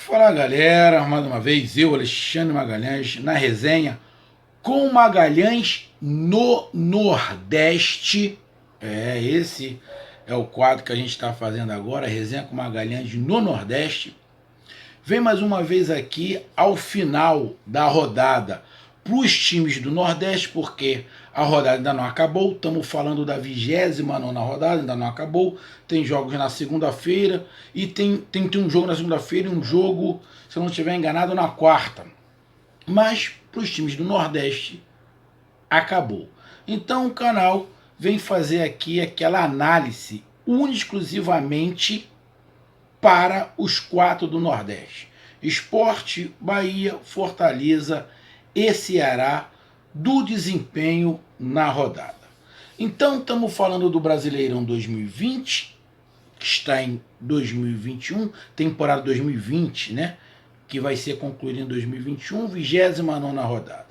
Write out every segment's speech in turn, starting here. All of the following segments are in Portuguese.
Fala galera, mais uma vez eu, Alexandre Magalhães, na resenha com Magalhães no Nordeste. Esse é o quadro que a gente está fazendo agora, resenha com Magalhães no Nordeste. Vem mais uma vez aqui ao final da rodada para os times do Nordeste, porque a rodada ainda não acabou. Estamos falando da 29ª rodada, ainda não acabou. Tem jogos na segunda-feira e tem um jogo na segunda-feira e um jogo, se eu não estiver enganado, na quarta. Mas para os times do Nordeste acabou. Então o canal vem fazer aqui aquela análise exclusivamente para os 4 do Nordeste: Sport, Bahia, Fortaleza e Ceará, do desempenho na rodada. Então estamos falando do Brasileirão 2020, que está em 2021, temporada 2020, né? Que vai ser concluída em 2021, 29ª rodada.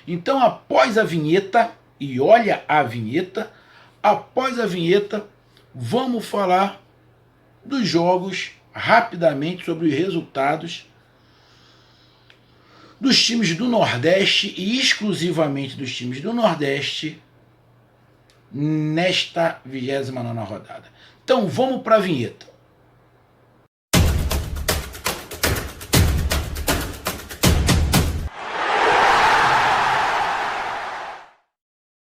Então, após a vinheta, e olha a vinheta, após a vinheta, vamos falar dos jogos rapidamente, sobre os resultados dos times do Nordeste e exclusivamente dos times do Nordeste nesta 29ª rodada. Então vamos para a vinheta.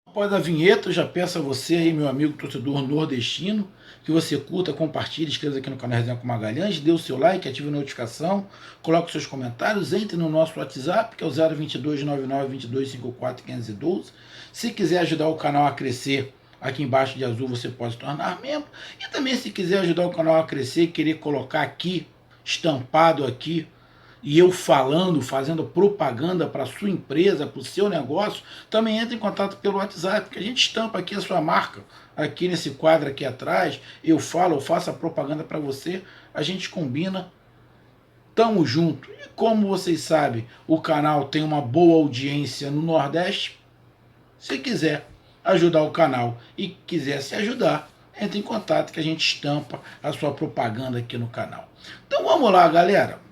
Após a vinheta, eu já peço a você aí, meu amigo torcedor nordestino, que você curta, compartilhe, inscreva aqui no canal Resenha com Magalhães, dê o seu like, ative a notificação, coloque os seus comentários, entre no nosso WhatsApp, que é o 0229922541512. Se quiser ajudar o canal a crescer, aqui embaixo de azul você pode se tornar membro. E também, se quiser ajudar o canal a crescer e querer colocar aqui, estampado aqui, e eu falando, fazendo propaganda para a sua empresa, para o seu negócio, também entre em contato pelo WhatsApp, porque a gente estampa aqui a sua marca, aqui nesse quadro aqui atrás, eu falo, eu faço a propaganda para você, a gente combina, tamo junto. E como vocês sabem, o canal tem uma boa audiência no Nordeste. Se quiser ajudar o canal e quiser se ajudar, entre em contato que a gente estampa a sua propaganda aqui no canal. Então vamos lá, galera.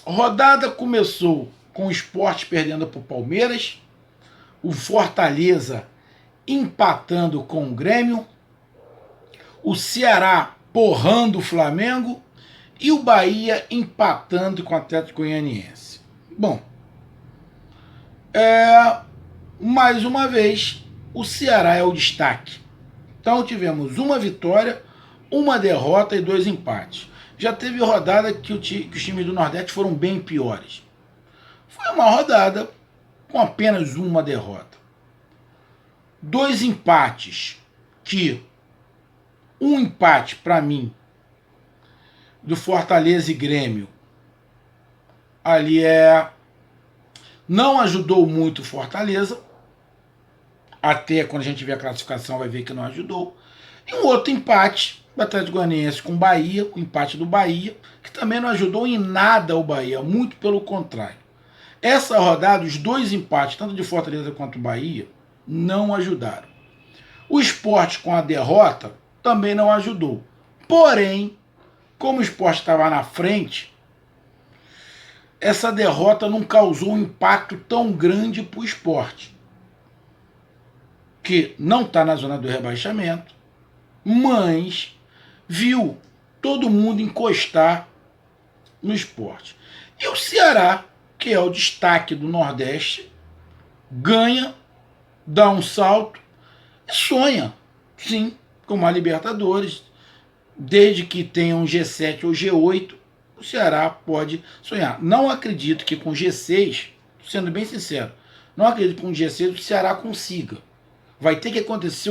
Rodada começou com o Sport perdendo para o Palmeiras, o Fortaleza empatando com o Grêmio, o Ceará porrando o Flamengo e o Bahia empatando com o Atlético Goianiense. Bom, mais uma vez o Ceará é o destaque. Então tivemos uma vitória, uma derrota e 2 empates. Já teve rodada que os times do Nordeste foram bem piores. Foi uma rodada com apenas uma derrota. 2 empates, que um empate para mim do Fortaleza e Grêmio ali não ajudou muito o Fortaleza. Até quando a gente vê a classificação vai ver que não ajudou. E um outro empate do Atlético Goianiense com o Bahia, o empate do Bahia, que também não ajudou em nada o Bahia, muito pelo contrário. Essa rodada, os 2 empates, tanto de Fortaleza quanto do Bahia, não ajudaram. O Sport com a derrota também não ajudou. Porém, como o Sport estava na frente, essa derrota não causou um impacto tão grande para o Sport, que não está na zona do rebaixamento, mas viu todo mundo encostar no Sport. E o Ceará, que é o destaque do Nordeste, ganha, dá um salto e sonha, sim, com uma Libertadores. Desde que tenha um G7 ou G8, o Ceará pode sonhar. Não acredito que com G6, sendo bem sincero, não acredito que com G6 o Ceará consiga. Vai ter que acontecer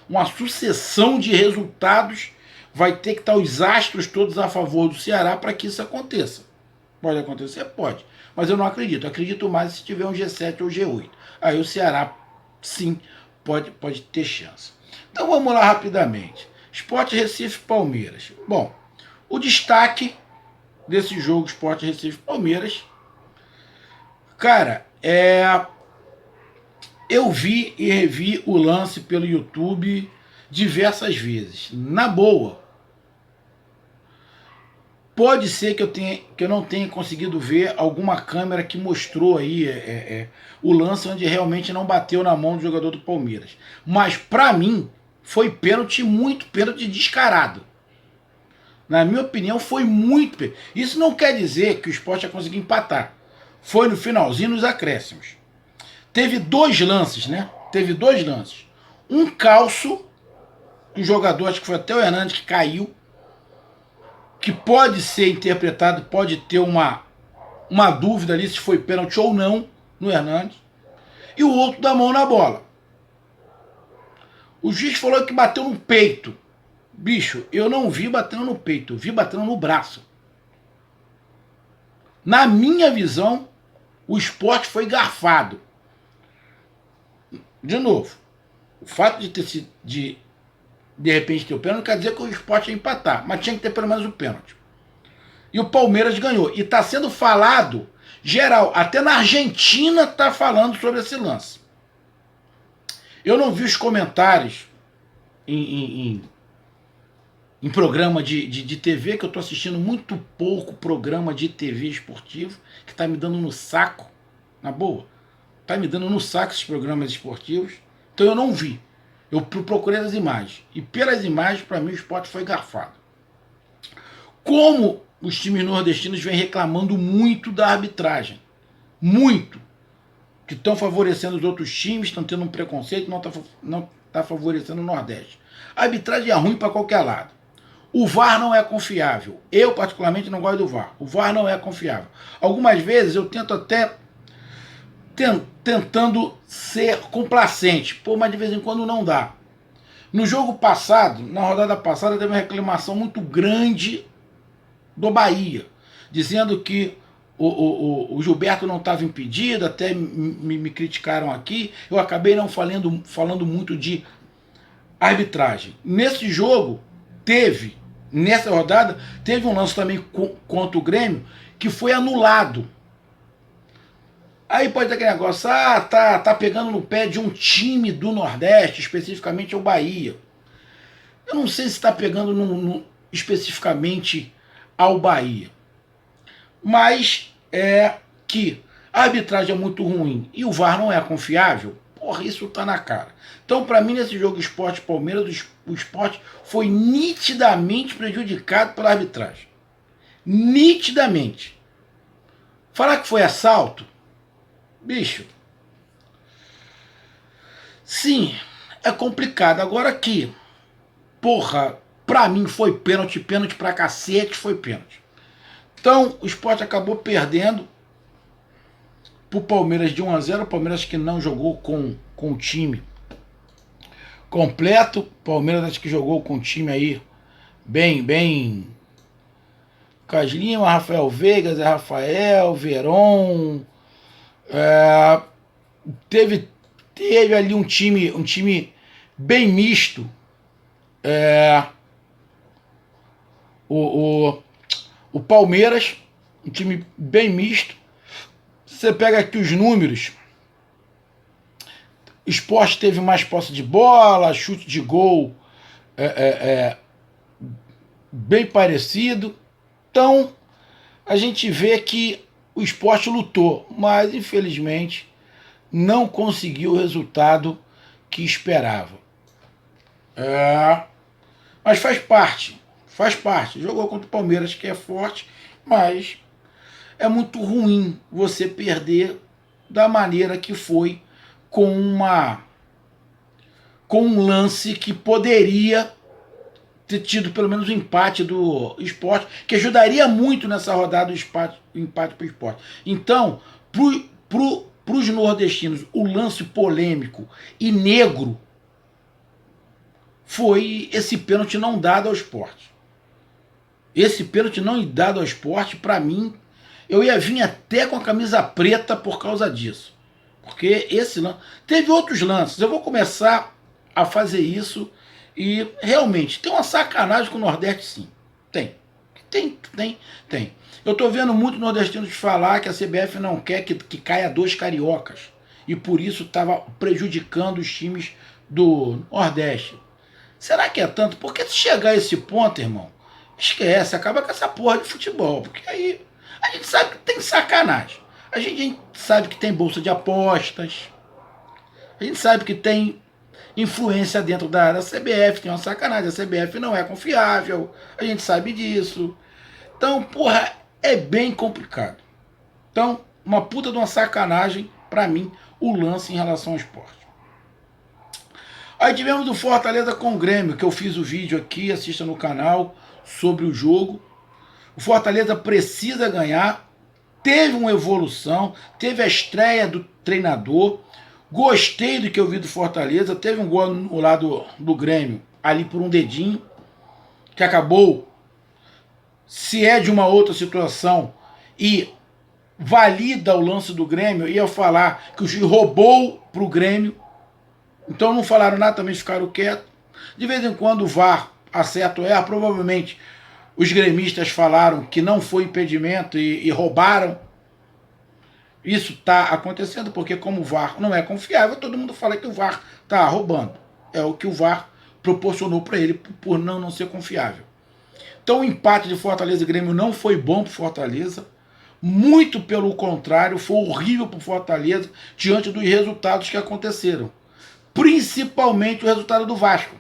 uma sucessão de resultados, vai ter que estar os astros todos a favor do Ceará para que isso aconteça. Pode acontecer? Pode. Mas eu não acredito. Eu acredito mais se tiver um G7 ou G8. Aí o Ceará, sim, pode ter chance. Então vamos lá rapidamente. Sport Recife Palmeiras. Bom, o destaque desse jogo Sport Recife Palmeiras, cara, eu vi e revi o lance pelo YouTube diversas vezes. Na boa, Pode ser que eu não tenha conseguido ver alguma câmera que mostrou aí o lance onde realmente não bateu na mão do jogador do Palmeiras. Mas para mim foi pênalti, muito pênalti descarado. Na minha opinião foi muito pênalti. Isso não quer dizer que o Sport ia conseguir empatar. Foi no finalzinho, nos acréscimos. Teve dois lances, né? Teve dois lances. Um calço, um jogador, acho que foi até o Hernandes que caiu, que pode ser interpretado, pode ter uma dúvida ali se foi pênalti ou não no Hernandes. E o outro da mão na bola. O juiz falou que bateu no peito. Bicho, eu não vi batendo no peito, eu vi batendo no braço. Na minha visão, o Sport foi garfado. De novo, o fato de ter sido de repente ter o pênalti não quer dizer que o Sport ia empatar, mas tinha que ter pelo menos o pênalti. E o Palmeiras ganhou. E está sendo falado geral, até na Argentina está falando sobre esse lance. Eu não vi os comentários em programa de TV, que eu estou assistindo muito pouco programa de TV esportivo, que está me dando no saco, na boa. Está me dando no saco esses programas esportivos. Então eu não vi. Eu procurei as imagens. E pelas imagens, para mim, o Sport foi garfado. Como os times nordestinos vêm reclamando muito da arbitragem. Muito. Que estão favorecendo os outros times, estão tendo um preconceito, não está favorecendo o Nordeste. A arbitragem é ruim para qualquer lado. O VAR não é confiável. Eu, particularmente, não gosto do VAR. O VAR não é confiável. Algumas vezes eu tento até tentando ser complacente. Pô, mas de vez em quando não dá. No jogo passado, na rodada passada, teve uma reclamação muito grande do Bahia, dizendo que o Gilberto não estava impedido, até me criticaram aqui. Eu acabei não falando muito de arbitragem. Nesse jogo, nessa rodada, teve um lance também contra o Grêmio que foi anulado. Aí pode ter aquele negócio, tá pegando no pé de um time do Nordeste, especificamente o Bahia. Eu não sei se está pegando especificamente ao Bahia. Mas é que a arbitragem é muito ruim e o VAR não é confiável, porra, isso tá na cara. Então, para mim, nesse jogo Sport Palmeiras, o Sport foi nitidamente prejudicado pela arbitragem. Nitidamente. Falar que foi assalto? Bicho. Sim, é complicado. Agora aqui, porra, pra mim foi pênalti pra cacete, foi pênalti. Então, o Sport acabou perdendo pro Palmeiras de 1-0. O Palmeiras que não jogou com o time completo. O Palmeiras acho que jogou com o time aí bem Lucas Lima, Rafael Veiga, Zé Rafael, Veron. Teve ali um time bem misto. O Palmeiras, um time bem misto. Você pega aqui os números. O Sport teve mais posse de bola, chute de gol bem parecido. Então, a gente vê que o Sport lutou, mas infelizmente não conseguiu o resultado que esperava. Mas faz parte. Jogou contra o Palmeiras, que é forte, mas é muito ruim você perder da maneira que foi, com um lance que poderia ter tido pelo menos o empate do Sport, que ajudaria muito nessa rodada o empate para o Sport. Então, para os nordestinos, o lance polêmico e negro foi esse pênalti não dado ao Sport. Esse pênalti não dado ao Sport, para mim, eu ia vir até com a camisa preta por causa disso. Porque esse lance... Teve outros lances. Eu vou começar a fazer isso e realmente tem uma sacanagem com o Nordeste, sim. Tem. Eu tô vendo muito nordestinos falar que a CBF não quer que caia 2 cariocas. E por isso estava prejudicando os times do Nordeste. Será que é tanto? Porque se chegar a esse ponto, irmão, esquece, acaba com essa porra de futebol, porque aí a gente sabe que tem sacanagem. A gente sabe que tem bolsa de apostas, a gente sabe que tem influência dentro da CBF, tem uma sacanagem, a CBF não é confiável, a gente sabe disso. Então, porra, é bem complicado. Então, uma puta de uma sacanagem, pra mim, o lance em relação ao esporte. Aí tivemos o Fortaleza com o Grêmio, que eu fiz o vídeo aqui, assista no canal, sobre o jogo. O Fortaleza precisa ganhar, teve uma evolução, teve a estreia do treinador, gostei do que eu vi do Fortaleza, teve um gol no lado do Grêmio, ali por um dedinho, que acabou, se é de uma outra situação, e valida o lance do Grêmio, ia falar que o juiz roubou pro Grêmio, então não falaram nada, também ficaram quietos. De vez em quando o VAR acerta ou erra, provavelmente os gremistas falaram que não foi impedimento e roubaram. Isso está acontecendo porque como o VAR não é confiável, todo mundo fala que o VAR está roubando. É o que o VAR proporcionou para ele por não ser confiável. Então o empate de Fortaleza e Grêmio não foi bom para Fortaleza. Muito pelo contrário, foi horrível para Fortaleza diante dos resultados que aconteceram. Principalmente o resultado do Vasco.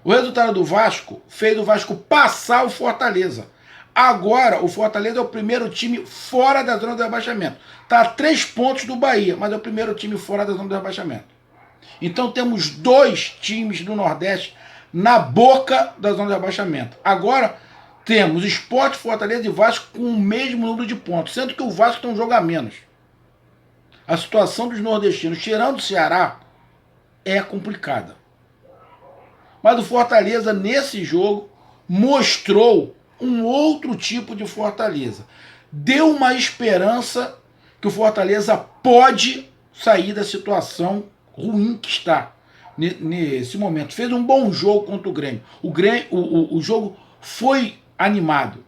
O resultado do Vasco fez o Vasco passar o Fortaleza. Agora, o Fortaleza é o primeiro time fora da zona do rebaixamento. Está a 3 pontos do Bahia, mas é o primeiro time fora da zona do rebaixamento. Então temos 2 times do Nordeste na boca da zona do rebaixamento. Agora temos Sport, Fortaleza e Vasco com o mesmo número de pontos, sendo que o Vasco tem um jogo a menos. A situação dos nordestinos, tirando o Ceará, é complicada. Mas o Fortaleza, nesse jogo, mostrou um outro tipo de Fortaleza. Deu uma esperança que o Fortaleza pode sair da situação ruim que está nesse momento. Fez um bom jogo contra o Grêmio. O jogo foi animado,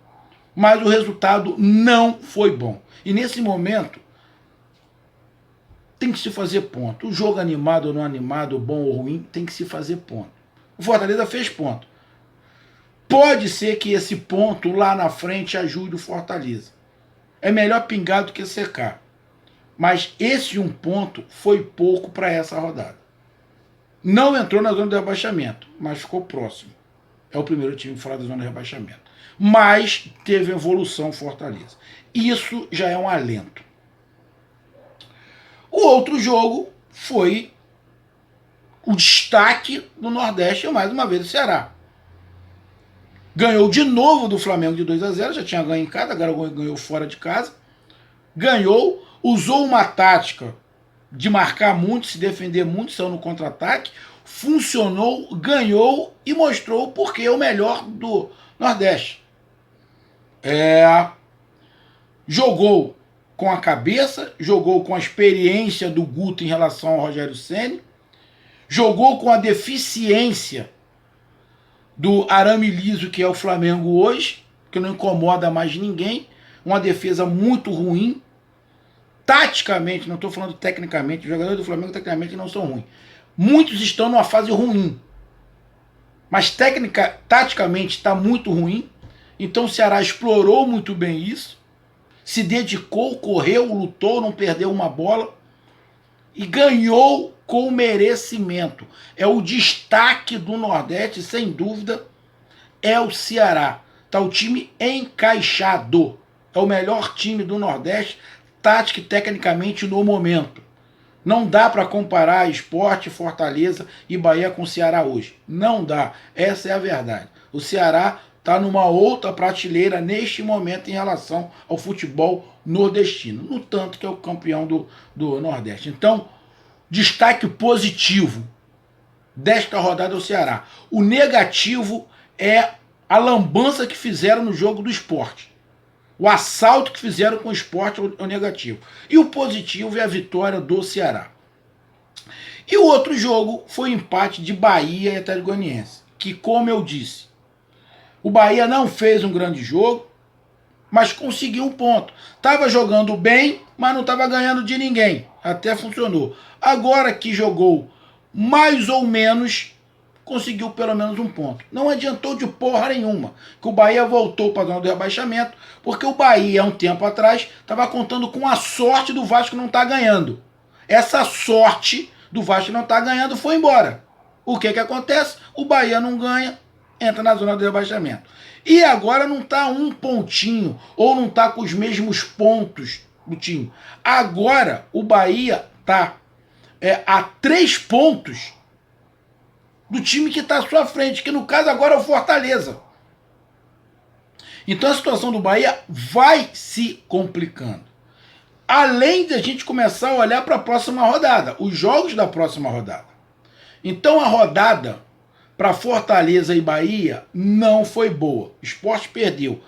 mas o resultado não foi bom. E nesse momento, tem que se fazer ponto. O jogo animado ou não animado, bom ou ruim, tem que se fazer ponto. O Fortaleza fez ponto. Pode ser que esse ponto lá na frente ajude o Fortaleza. É melhor pingar do que secar. Mas esse um ponto foi pouco para essa rodada. Não entrou na zona de rebaixamento, mas ficou próximo. É o primeiro time fora da zona de rebaixamento. Mas teve evolução Fortaleza. Isso já é um alento. O outro jogo foi o destaque do Nordeste, mais uma vez, o Ceará. Ganhou de novo do Flamengo de 2-0, já tinha ganho em casa, agora ganhou fora de casa. Ganhou, usou uma tática de marcar muito, se defender muito, saiu no contra-ataque. Funcionou, ganhou e mostrou porque é o melhor do Nordeste. Jogou com a cabeça, jogou com a experiência do Guto em relação ao Rogério Ceni, jogou com a deficiência do arame liso que é o Flamengo hoje, que não incomoda mais ninguém, uma defesa muito ruim, taticamente, não estou falando tecnicamente, os jogadores do Flamengo tecnicamente não são ruins. Muitos estão numa fase ruim, mas taticamente está muito ruim, então o Ceará explorou muito bem isso, se dedicou, correu, lutou, não perdeu uma bola e ganhou com merecimento. É o destaque do Nordeste, sem dúvida, é o Ceará. Tá o time encaixado. É o melhor time do Nordeste, tática e tecnicamente no momento. Não dá para comparar Sport, Fortaleza e Bahia com o Ceará hoje. Não dá. Essa é a verdade. O Ceará está numa outra prateleira neste momento em relação ao futebol nordestino. No tanto que é o campeão do Nordeste. Então, destaque positivo desta rodada do Ceará. O negativo é a lambança que fizeram no jogo do Sport. O assalto que fizeram com o Sport é o negativo. E o positivo é a vitória do Ceará. E o outro jogo foi o empate de Bahia e Atlético Goianiense, que, como eu disse, o Bahia não fez um grande jogo, mas conseguiu um ponto. Estava jogando bem, mas não estava ganhando de ninguém. Até funcionou. Agora que jogou mais ou menos, conseguiu pelo menos um ponto. Não adiantou de porra nenhuma que o Bahia voltou para a zona do rebaixamento, porque o Bahia, há um tempo atrás, estava contando com a sorte do Vasco não estar ganhando. Essa sorte do Vasco não estar ganhando foi embora. O que acontece? O Bahia não ganha, entra na zona do rebaixamento. E agora não está um pontinho, ou não está com os mesmos pontos do time. Agora o Bahia está a 3 pontos do time que está à sua frente, que no caso agora é o Fortaleza. Então a situação do Bahia vai se complicando. Além de a gente começar a olhar para a próxima rodada, os jogos da próxima rodada. Então a rodada para Fortaleza e Bahia não foi boa. O Sport perdeu.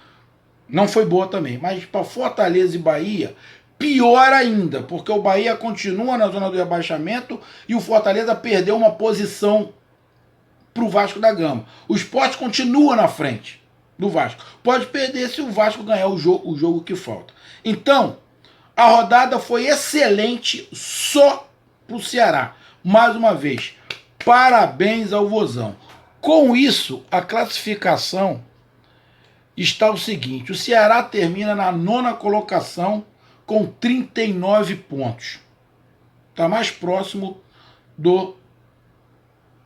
Não foi boa também. Mas para Fortaleza e Bahia, pior ainda, porque o Bahia continua na zona do rebaixamento e o Fortaleza perdeu uma posição para o Vasco da Gama. O Sport continua na frente do Vasco. Pode perder se o Vasco ganhar o jogo que falta. Então, a rodada foi excelente só para o Ceará. Mais uma vez, parabéns ao Vozão. Com isso, a classificação está o seguinte: o Ceará termina na 9ª colocação com 39 pontos. Está mais próximo do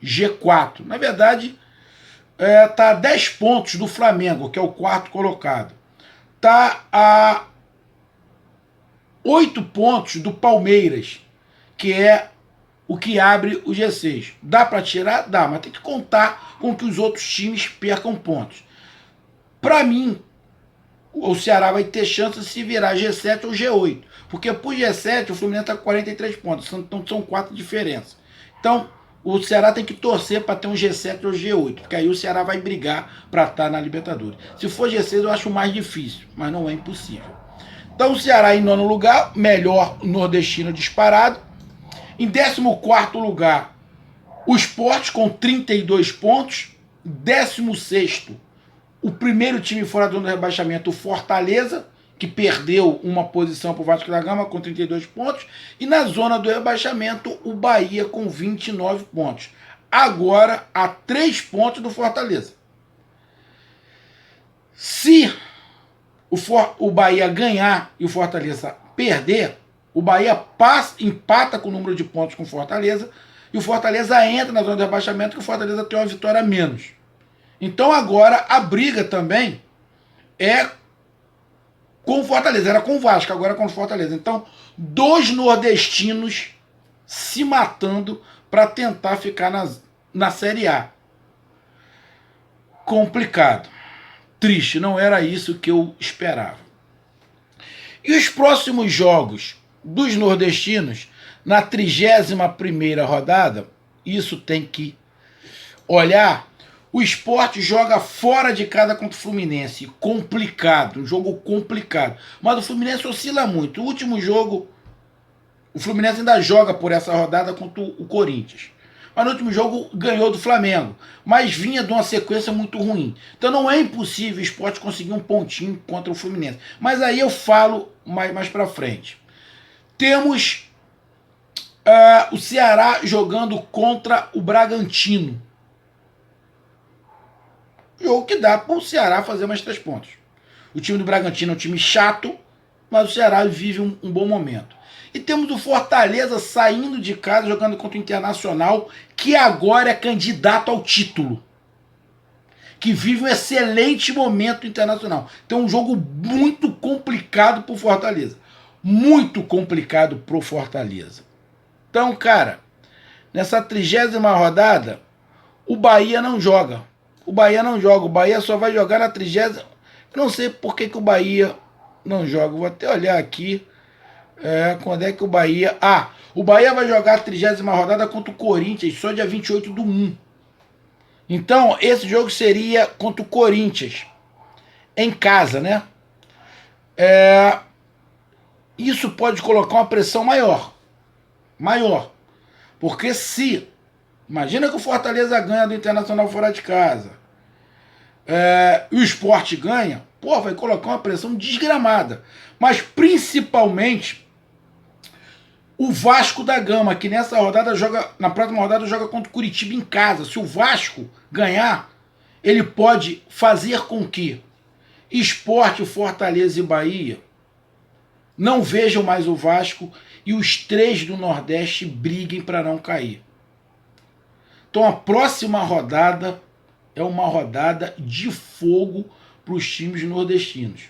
G4. Na verdade, está a 10 pontos do Flamengo, que é o 4º colocado. Está a 8 pontos do Palmeiras, que é o que abre o G6. Dá para tirar? Dá, mas tem que contar com que os outros times percam pontos. Para mim, o Ceará vai ter chance de se virar G7 ou G8. Porque pro G7 o Fluminense está com 43 pontos. Então são 4 diferenças. Então o Ceará tem que torcer para ter um G7 ou G8. Porque aí o Ceará vai brigar para estar na Libertadores. Se for G6 eu acho mais difícil, mas não é impossível. Então o Ceará em 9º lugar, melhor nordestino disparado. Em 14º lugar, o Sport com 32 pontos. 16º, o primeiro time fora do rebaixamento, o Fortaleza, que perdeu uma posição para o Vasco da Gama com 32 pontos. E na zona do rebaixamento, o Bahia com 29 pontos. Agora, a 3 pontos do Fortaleza. Se o Bahia ganhar e o Fortaleza perder, o Bahia empata com o número de pontos com o Fortaleza e o Fortaleza entra na zona de rebaixamento, que o Fortaleza tem uma vitória a menos. Então agora a briga também é com o Fortaleza. Era com o Vasco, agora é com o Fortaleza. Então, 2 nordestinos se matando para tentar ficar na Série A. Complicado. Triste, não era isso que eu esperava. E os próximos jogos dos nordestinos, na 31ª rodada, isso tem que olhar. O Sport joga fora de casa contra o Fluminense. Complicado, um jogo complicado. Mas o Fluminense oscila muito. O último jogo, o Fluminense ainda joga por essa rodada contra o Corinthians. Mas no último jogo ganhou do Flamengo. Mas vinha de uma sequência muito ruim. Então não é impossível o Sport conseguir um pontinho contra o Fluminense. Mas aí eu falo mais pra frente. Temos o Ceará jogando contra o Bragantino. Jogo que dá para o Ceará fazer mais 3 pontos. O time do Bragantino é um time chato, mas o Ceará vive um bom momento. E temos o Fortaleza saindo de casa, jogando contra o Internacional, que agora é candidato ao título. Que vive um excelente momento internacional. Então é um jogo muito complicado para o Fortaleza. Muito complicado para o Fortaleza. Então, cara, nessa 30ª rodada, o Bahia não joga. O Bahia não joga. O Bahia só vai jogar na 30ª. Eu não sei por que o Bahia não joga. Vou até olhar aqui. Quando é que o Bahia... o Bahia vai jogar a 30ª rodada contra o Corinthians, só dia 28/1. Então, esse jogo seria contra o Corinthians. Em casa, né? Isso pode colocar uma pressão maior. Maior. Porque se... Imagina que o Fortaleza ganha do Internacional fora de casa. E o Sport ganha. Vai colocar uma pressão desgramada. Mas principalmente... O Vasco da Gama, que nessa rodada joga, na próxima rodada joga contra o Curitiba em casa. Se o Vasco ganhar, ele pode fazer com que Sport, Fortaleza e Bahia não vejam mais o Vasco e os 3 do Nordeste briguem para não cair. Então a próxima rodada é uma rodada de fogo para os times nordestinos.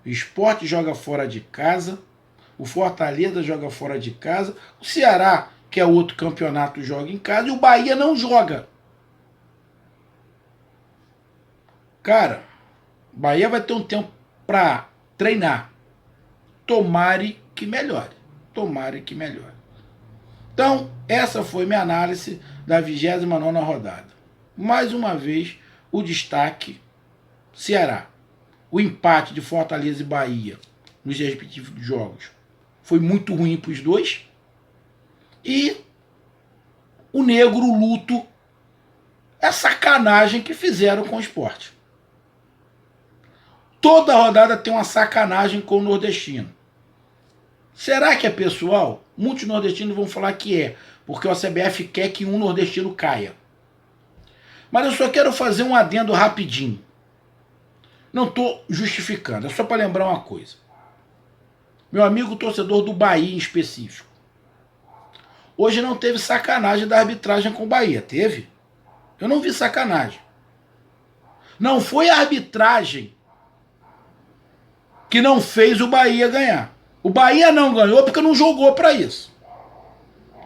O Sport joga fora de casa, o Fortaleza joga fora de casa, o Ceará, que é outro campeonato, joga em casa e o Bahia não joga. Cara, o Bahia vai ter um tempo para treinar. Tomare que melhore. Tomare que melhore. Então, essa foi minha análise da 29ª rodada. Mais uma vez, o destaque Ceará. O empate de Fortaleza e Bahia nos respectivos jogos foi muito ruim para os dois. E o negro, o luto, é sacanagem que fizeram com o Sport. Toda rodada tem uma sacanagem com o nordestino. Será que é pessoal? Muitos nordestinos vão falar que é, porque o CBF quer que um nordestino caia. Mas eu só quero fazer um adendo rapidinho. Não estou justificando, é só para lembrar uma coisa. Meu amigo torcedor do Bahia em específico. Hoje não teve sacanagem da arbitragem com o Bahia, teve? Eu não vi sacanagem. Não foi a arbitragem que não fez o Bahia ganhar. O Bahia não ganhou porque não jogou para isso.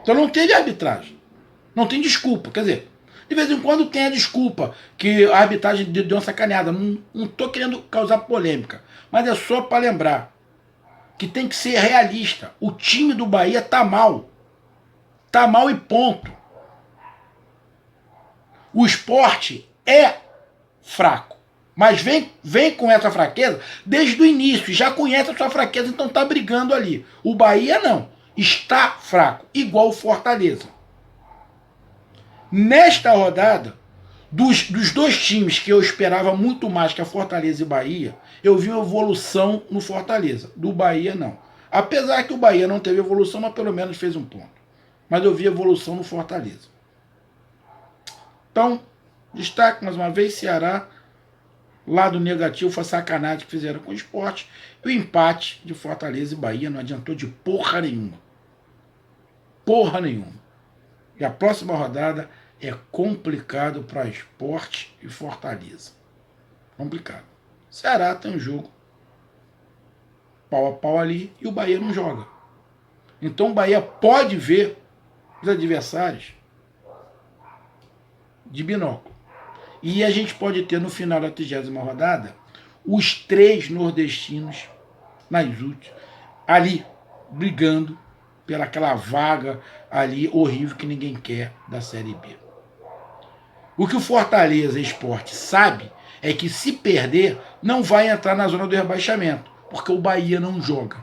Então não teve arbitragem. Não tem desculpa. Quer dizer, de vez em quando tem a desculpa que a arbitragem deu uma sacaneada. Não estou querendo causar polêmica. Mas é só para lembrar que tem que ser realista. O time do Bahia tá mal. Tá mal e ponto. O Sport é fraco. Mas vem com essa fraqueza desde o início. Já conhece a sua fraqueza, então tá brigando ali. O Bahia não. Está fraco. Igual o Fortaleza. Nesta rodada, dos dois times que eu esperava muito mais que a Fortaleza e Bahia, eu vi uma evolução no Fortaleza. Do Bahia, não. Apesar que o Bahia não teve evolução, mas pelo menos fez um ponto. Mas eu vi evolução no Fortaleza. Então, destaque mais uma vez, Ceará. Lado negativo foi a sacanagem que fizeram com o Sport. E o empate de Fortaleza e Bahia não adiantou de porra nenhuma. Porra nenhuma. E a próxima rodada é complicado para Sport e Fortaleza. Complicado. Ceará tem um jogo pau a pau ali e o Bahia não joga. Então o Bahia pode ver os adversários de binóculo. E a gente pode ter no final da 30ª rodada os 3 nordestinos nas últimas ali brigando pelaquela vaga ali horrível que ninguém quer da Série B. O que o Fortaleza Sport sabe é que se perder não vai entrar na zona do rebaixamento, porque o Bahia não joga.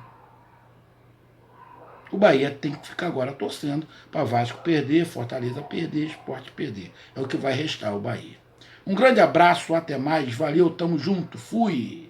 O Bahia tem que ficar agora torcendo para Vasco perder, Fortaleza perder, Sport perder. É o que vai restar o Bahia. Um grande abraço, até mais, valeu, tamo junto, fui!